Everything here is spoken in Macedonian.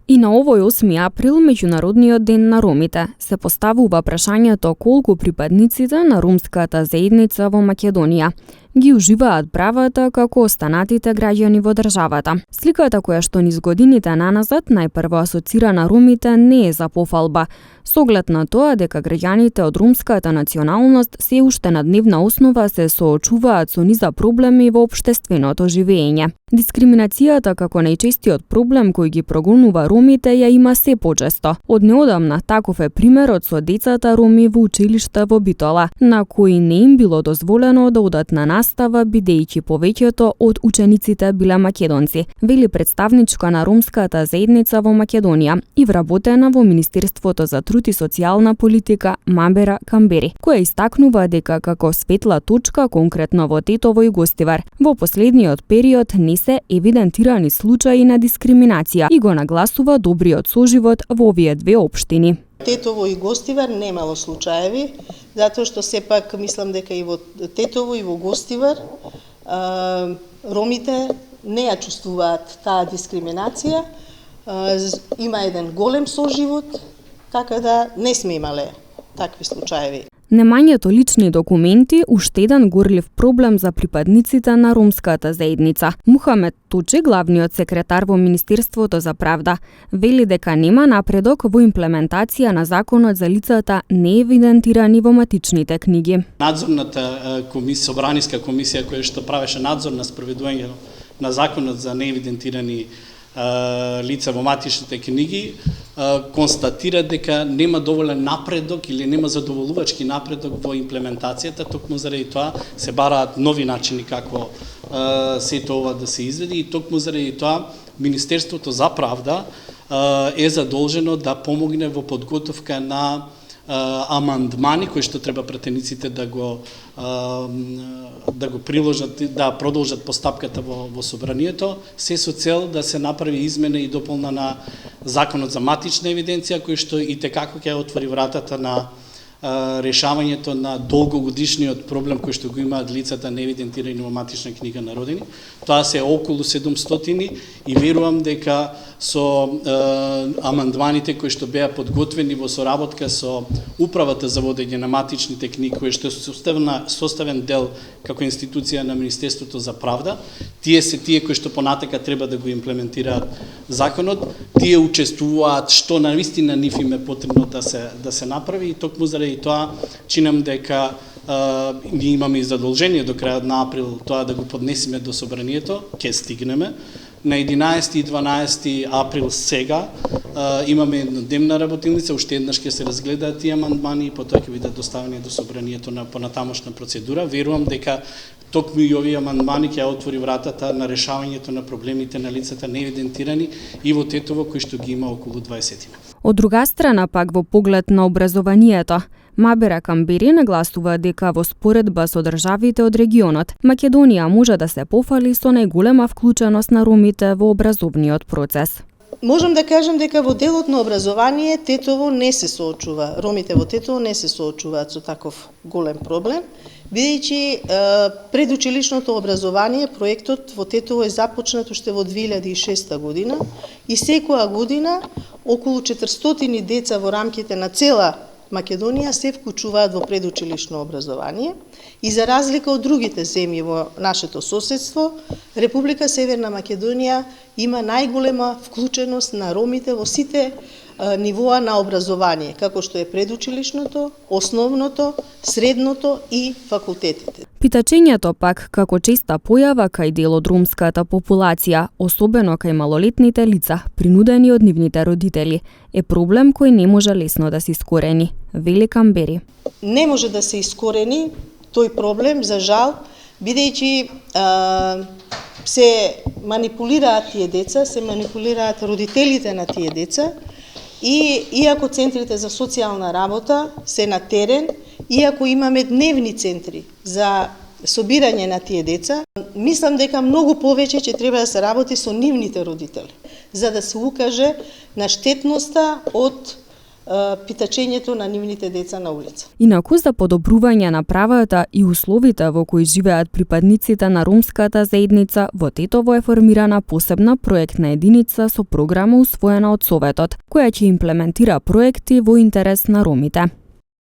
И на овој 8 април, меѓународниот ден на ромите, се поставува прашањето колку припадниците на ромската заедница во Македонија ги уживаат правата како останатите граѓани во државата. Сликата која што низ годините наназад најпрво асоцира на ромите не е за пофалба, со оглед на тоа дека граѓаните од ромската националност се уште на дневна основа се соочуваат со низа проблеми во општественото живење. Дискриминацијата како најчестиот проблем кој ги прогонува ромите ја има се почесто. Од неодамна таков е примерот со децата роми во училишта во Битола, на кои не им било дозволено да одат на настава бидејќи повеќето од учениците биле македонци, вели представничка на ромската заедница во Македонија и вработена во Министерството за труд и социјална политика Мабера Камбери, која истакнува дека како светла точка конкретно во Тетово и Гостивар, во последниот период не се евидентирани случаи на дискриминација и го нагласува добриот соживот во овие две општини. Тетово и Гостивар немало случаеви, затоа што сепак мислам дека и во Тетово и во Гостивар ромите не ја чувствуваат таа дискриминација, има еден голем соживот, така да не сме имале такви случаеви. Немањето лични документи уште еден горлив проблем за припадниците на ромската заедница. Мухамед Тучи, главниот секретар во Министерството за правда, вели дека нема напредок во имплементација на законот за лицата неевидентирани во матичните книги. Надзорната комисија, собраниска комисија која што правеше надзор на спроведувањето на законот за неевидентирани лица во матичните книги, констатира дека нема доволен напредок или нема задоволувачки напредок во имплементацијата, токму заради тоа се бараат нови начини како сето ова да се изведи и токму заради тоа Министерството за правда е задолжено да помогне во подготовка на амандмани кои што треба пратениците да го приложат, да продолжат постапката во собранието, се со цел да се направи измена и дополна на законот за матична евиденција, кој што и текако ќе отвори вратата на решавањето на долгогодишниот проблем кој што го имаат лицата неевидентирани во матична книга на родени. Тоа се околу 700 и верувам дека со амандманите кои што беа подготвени во соработка со Управата за водење на матичните книги, кој што е составен дел како институција на Министерството за правда, тие се тие кои што понатака треба да го имплементираат законот, тие учествуваат што навистина нив им е потребно да се направи и токму заради тоа чинам дека ние имаме и задолжение до крајот на април тоа да го поднесеме до собранието, ќе стигнеме. На 11 и 12 април сега имаме еднодневна работилница, уште еднаш ќе се разгледаат тие амандмани и потоа ќе бидат доставени до собранието на понатамошна процедура. Верувам дека токму и овие амандмани ќе отвори вратата на решавањето на проблемите на лицата неевидентирани и во Тетово, кои што ги има околу 20. Од друга страна пак во поглед на образованието, Мабера Камбери нагласува дека во споредба со државите од регионот, Македонија може да се пофали со најголема вклученост на ромите во образовниот процес. Можам да кажам дека во делот на образование Тетово не се соочува, ромите во Тетово не се соочуваат со таков голем проблем, бидејќи предучилишното образование, проектот во Тетово е започнат уште во 2006 година и секоја година околу 400 деца во рамките на цела Македонија се вклучуваат во предучилишно образование и за разлика од другите земји во нашето соседство, Република Северна Македонија има најголема вклученост на ромите во сите нивоа на образование, како што е предучилишното, основното, средното и факултетите. Питачењето пак како честа појава кај дел од ромската популација, особено кај малолетните лица, принудени од нивните родители, е проблем кој не може лесно да се искорени, вели Камбери. Не може да се искорени тој проблем, за жал, бидејќи се манипулираат тие деца, се манипулираат родителите на тие деца, и иако центрите за социјална работа се на терен, иако имаме дневни центри за собирање на тие деца, мислам дека многу повеќе ќе треба да се работи со нивните родители, за да се укаже на штетноста од питачењето на нивните деца на улица. Инаку за подобрување на правата и условите во кои живеат припадниците на ромската заедница, во Тетово е формирана посебна проектна единица со програма усвоена од Советот, која ќе имплементира проекти во интерес на ромите.